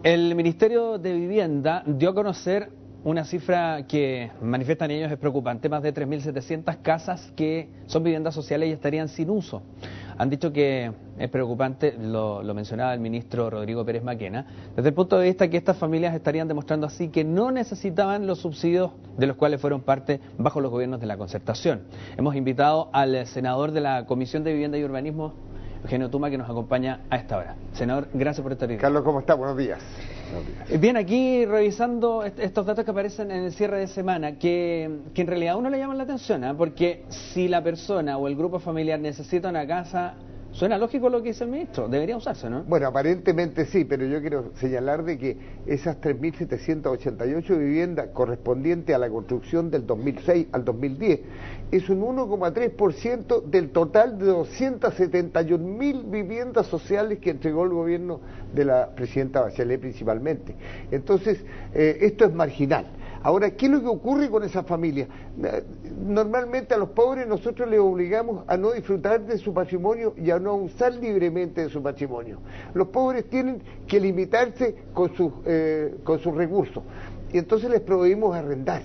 El Ministerio de Vivienda dio a conocer una cifra que manifiestan ellos es preocupante: más de 3.700 casas que son viviendas sociales y estarían sin uso. Han dicho que es preocupante, lo mencionaba el ministro Rodrigo Pérez Maquena, desde el punto de vista que estas familias estarían demostrando así que no necesitaban los subsidios de los cuales fueron parte bajo los gobiernos de la Concertación. Hemos invitado al senador de la Comisión de Vivienda y Urbanismo, Eugenio Tuma, que nos acompaña a esta hora. Senador, gracias por estar aquí. Carlos, ¿cómo está? Buenos días. Bien, aquí revisando estos datos que aparecen en el cierre de semana, que en realidad a uno le llaman la atención, porque si la persona o el grupo familiar necesita una casa, suena lógico lo que dice el ministro, debería usarse, ¿no? Bueno, aparentemente sí, pero yo quiero señalar de que esas 3.788 viviendas correspondientes a la construcción del 2006 al 2010 es un 1,3% del total de 271.000 viviendas sociales que entregó el gobierno de la presidenta Bachelet principalmente. Entonces, esto es marginal. Ahora, ¿qué es lo que ocurre con esas familias? Normalmente a los pobres nosotros les obligamos a no disfrutar de su patrimonio y a no usar libremente de su patrimonio. Los pobres tienen que limitarse con sus recursos y entonces les prohibimos arrendar.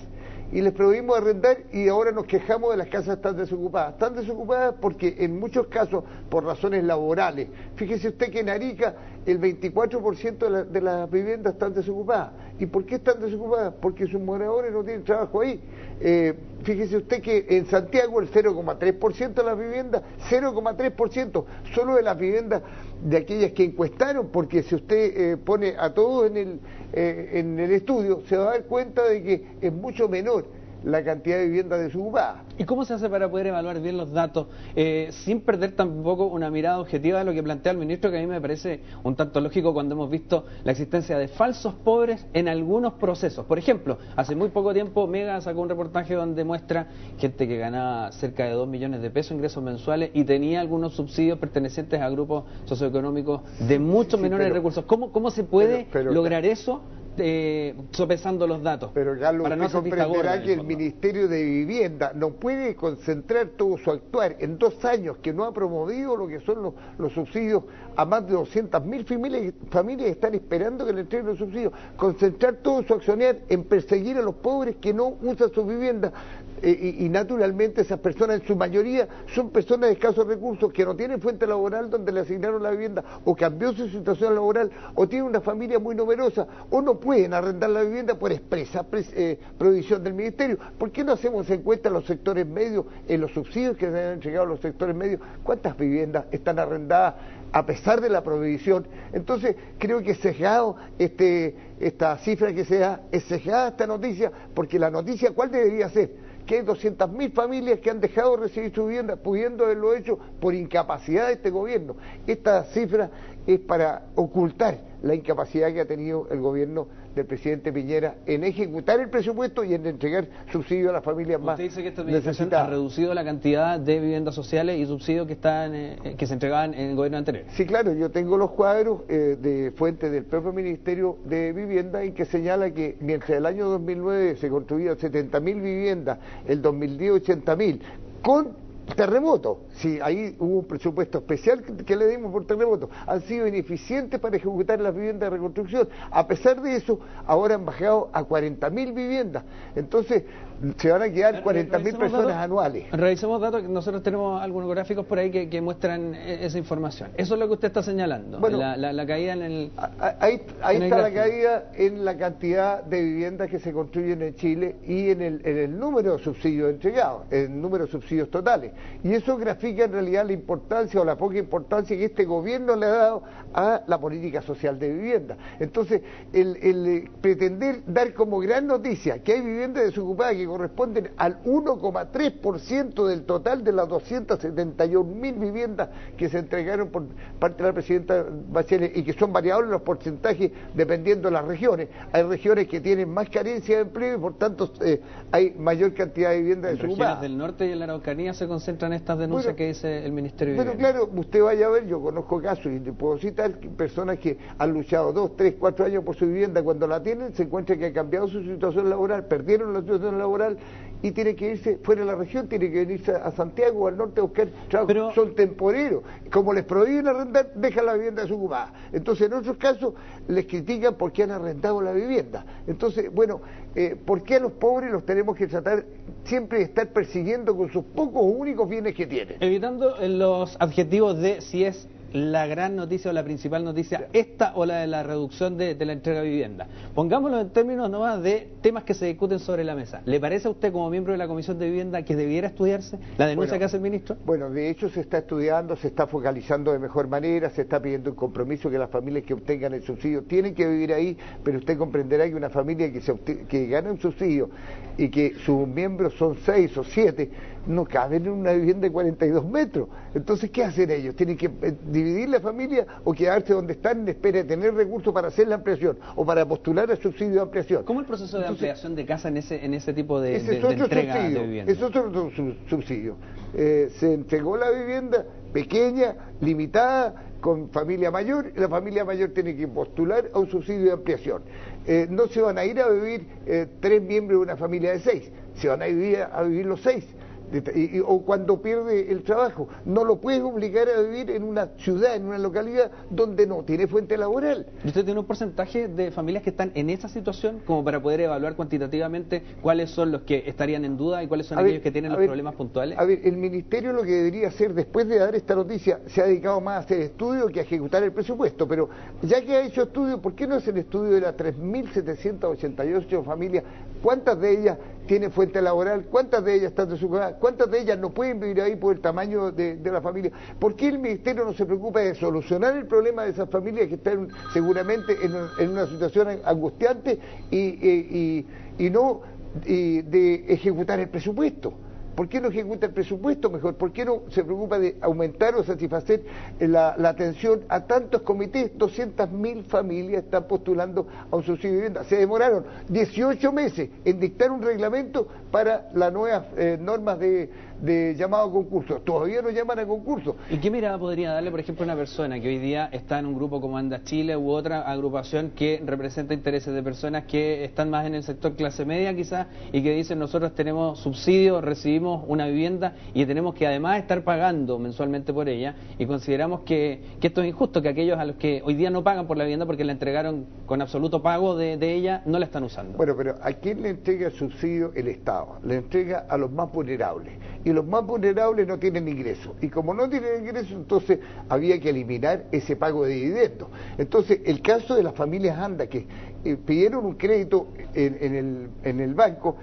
Y ahora nos quejamos de las casas tan desocupadas. Están desocupadas porque en muchos casos por razones laborales. Fíjese usted que en Arica el 24% de las viviendas están desocupadas. ¿Y por qué están desocupadas? Porque sus moradores no tienen trabajo ahí. Fíjese usted que en Santiago el 0,3% de las viviendas, 0,3% solo de las viviendas de aquellas que encuestaron, porque si usted pone a todos en el estudio, se va a dar cuenta de que es mucho menor la cantidad de viviendas desocupadas. ¿Y cómo se hace para poder evaluar bien los datos sin perder tampoco una mirada objetiva de lo que plantea el ministro, que a mí me parece un tanto lógico cuando hemos visto la existencia de falsos pobres en algunos procesos? Por ejemplo, hace muy poco tiempo Mega sacó un reportaje donde muestra gente que ganaba cerca de 2 millones de pesos ingresos mensuales y tenía algunos subsidios pertenecientes a grupos socioeconómicos de muchos menores recursos. ¿Cómo se puede lograr eso? Sopesando los datos. Pero Carlos, para no usted comprenderá que el Ministerio de Vivienda no puede concentrar todo su actuar en 2 años que no ha promovido lo que son los subsidios a más de 200.000 familias que están esperando que le entreguen los subsidios. Concentrar todo su accionar en perseguir a los pobres que no usan sus viviendas. Y naturalmente esas personas en su mayoría son personas de escasos recursos que no tienen fuente laboral donde le asignaron la vivienda, o cambió su situación laboral, o tienen una familia muy numerosa, o no pueden arrendar la vivienda por expresa prohibición del ministerio. ¿Por qué no hacemos encuesta en los sectores medios, en los subsidios que se han entregado a los sectores medios? ¿Cuántas viviendas están arrendadas a pesar de la prohibición? Entonces creo que es sesgado esta cifra que se da, es sesgada esta noticia, porque la noticia ¿cuál debería ser? Que hay 200.000 familias que han dejado de recibir su vivienda, pudiendo haberlo hecho por incapacidad de este gobierno. Esta cifra es para ocultar la incapacidad que ha tenido el gobierno del presidente Piñera en ejecutar el presupuesto y en entregar subsidios a las familias más necesitadas. Usted dice que esta administración ha reducido la cantidad de viviendas sociales y subsidios que se entregaban en el gobierno anterior. Sí, claro, yo tengo los cuadros de fuentes del propio Ministerio de Vivienda en que señala que mientras el año 2009 se construían 70.000 viviendas, el 2010 80.000, con terremoto, sí, ahí hubo un presupuesto especial que le dimos por terremoto, han sido ineficientes para ejecutar las viviendas de reconstrucción. A pesar de eso, ahora han bajado a 40.000 viviendas, entonces se van a quedar 40.000 personas anuales. Revisemos datos, que nosotros tenemos algunos gráficos por ahí que muestran esa información. Eso es lo que usted está señalando, bueno, la caída en el... Ahí está la caída en la cantidad de viviendas que se construyen en Chile y en el número de subsidios entregados, el número de subsidios totales. Y eso grafica en realidad la importancia o la poca importancia que este gobierno le ha dado a la política social de vivienda. Entonces, el pretender dar como gran noticia que hay viviendas desocupadas que corresponden al 1,3% del total de las 271.000 viviendas que se entregaron por parte de la presidenta Bachelet, y que son variables los porcentajes dependiendo de las regiones. Hay regiones que tienen más carencia de empleo y por tanto hay mayor cantidad de viviendas desocupadas. En regiones del norte y en la Araucanía se concentran estas denuncias que dice el Ministerio de Vivienda. Claro, usted vaya a ver, yo conozco casos y te puedo citar personas que han luchado 2, 3, 4 años por su vivienda, cuando la tienen se encuentran que ha cambiado su situación laboral, perdieron la situación laboral y tiene que irse fuera de la región, tiene que venirse a Santiago o al norte a buscar trabajo. Pero son temporeros. Como les prohíben arrendar, dejan la vivienda desocupada. Entonces, en otros casos, les critican porque han arrendado la vivienda. Entonces, bueno, ¿por qué a los pobres los tenemos que tratar siempre de estar persiguiendo con sus pocos únicos bienes que tienen? Evitando los adjetivos de si es la gran noticia o la principal noticia, esta o la de la reducción de la entrega de vivienda. Pongámoslo en términos nomás de temas que se discuten sobre la mesa. ¿Le parece a usted, como miembro de la Comisión de Vivienda, que debiera estudiarse la denuncia que hace el ministro? Bueno, de hecho se está estudiando, se está focalizando de mejor manera, se está pidiendo un compromiso que las familias que obtengan el subsidio tienen que vivir ahí, pero usted comprenderá que una familia que gana un subsidio y que sus miembros son 6 o 7, no caben en una vivienda de 42 metros. Entonces, ¿qué hacen ellos? ¿Tienen que dividir la familia o quedarse donde están en espera de tener recursos para hacer la ampliación o para postular el subsidio de ampliación? ¿Cómo el proceso de ampliación de casa en ese tipo de entrega de vivienda? Es otro subsidio. Se entregó la vivienda pequeña, limitada, con familia mayor, y la familia mayor tiene que postular a un subsidio de ampliación. No se van a ir a vivir 3 miembros de una familia de 6, se van a vivir los 6. O cuando pierde el trabajo, no lo puedes obligar a vivir en una ciudad, en una localidad donde no tiene fuente laboral. ¿Y usted tiene un porcentaje de familias que están en esa situación como para poder evaluar cuantitativamente cuáles son los que estarían en duda y cuáles son aquellos que tienen los problemas puntuales? A ver, el Ministerio lo que debería hacer después de dar esta noticia se ha dedicado más a hacer estudios que a ejecutar el presupuesto, pero ya que ha hecho estudios, ¿por qué no hace el estudio de las 3.788 familias? ¿Cuántas de ellas tienen fuente laboral? ¿Cuántas de ellas están desocupadas? ¿Cuántas de ellas no pueden vivir ahí por el tamaño de la familia? ¿Por qué el Ministerio no se preocupa de solucionar el problema de esas familias que están seguramente en una situación angustiante y no de ejecutar el presupuesto? ¿Por qué no ejecuta el presupuesto mejor? ¿Por qué no se preocupa de aumentar o satisfacer la atención a tantos comités? 200.000 familias están postulando a un subsidio de vivienda. Se demoraron 18 meses en dictar un reglamento para las nuevas normas de llamado a concurso. Todavía no llaman a concurso. ¿Y qué mirada podría darle, por ejemplo, a una persona que hoy día está en un grupo como Anda Chile u otra agrupación que representa intereses de personas que están más en el sector clase media quizás y que dicen nosotros tenemos subsidio, recibimos una vivienda y tenemos que además estar pagando mensualmente por ella y consideramos que esto es injusto, que aquellos a los que hoy día no pagan por la vivienda porque la entregaron con absoluto pago de ella, no la están usando? Bueno, pero ¿a quién le entrega el subsidio? El Estado. Le entrega a los más vulnerables. Y los más vulnerables no tienen ingresos. Y como no tienen ingresos, entonces había que eliminar ese pago de dividendos. Entonces, el caso de las familias ANDA que pidieron un crédito en el banco,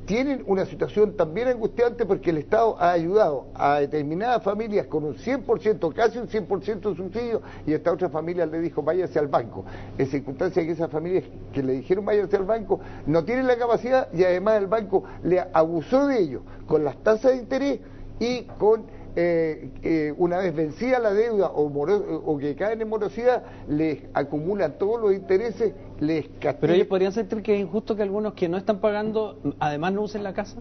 tienen una situación también angustiante porque el Estado ha ayudado a determinadas familias con un 100%, casi un 100% de subsidio, y a esta otra familia le dijo váyase al banco. En circunstancia que esas familias que le dijeron váyase al banco no tienen la capacidad y además el banco le abusó de ellos con las tasas de interés y con una vez vencida la deuda o que caen en morosidad, les acumulan todos los intereses, les castigan. ¿Pero ellos podrían sentir que es injusto que algunos que no están pagando además no usen la casa?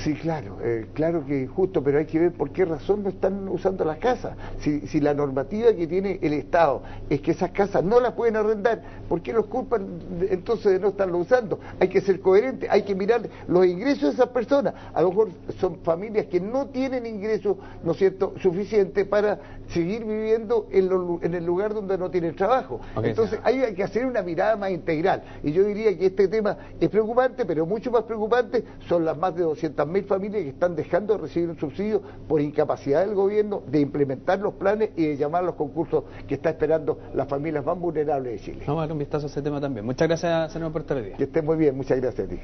Sí, claro, claro que es injusto, pero hay que ver por qué razón no están usando las casas. Si la normativa que tiene el Estado es que esas casas no las pueden arrendar, ¿por qué los culpan entonces de no estarlo usando? Hay que ser coherente, hay que mirar los ingresos de esas personas. A lo mejor son familias que no tienen ingresos, ¿no es cierto?, suficiente para seguir viviendo en el lugar donde no tienen trabajo. Okay, entonces hay que hacer una mirada más integral. Y yo diría que este tema es preocupante, pero mucho más preocupante son las más de 200.000 familias que están dejando de recibir un subsidio por incapacidad del gobierno de implementar los planes y de llamar a los concursos que está esperando las familias más vulnerables de Chile. Vamos a dar un vistazo a ese tema también. Muchas gracias, señor Portalería. Que esté muy bien, muchas gracias a ti.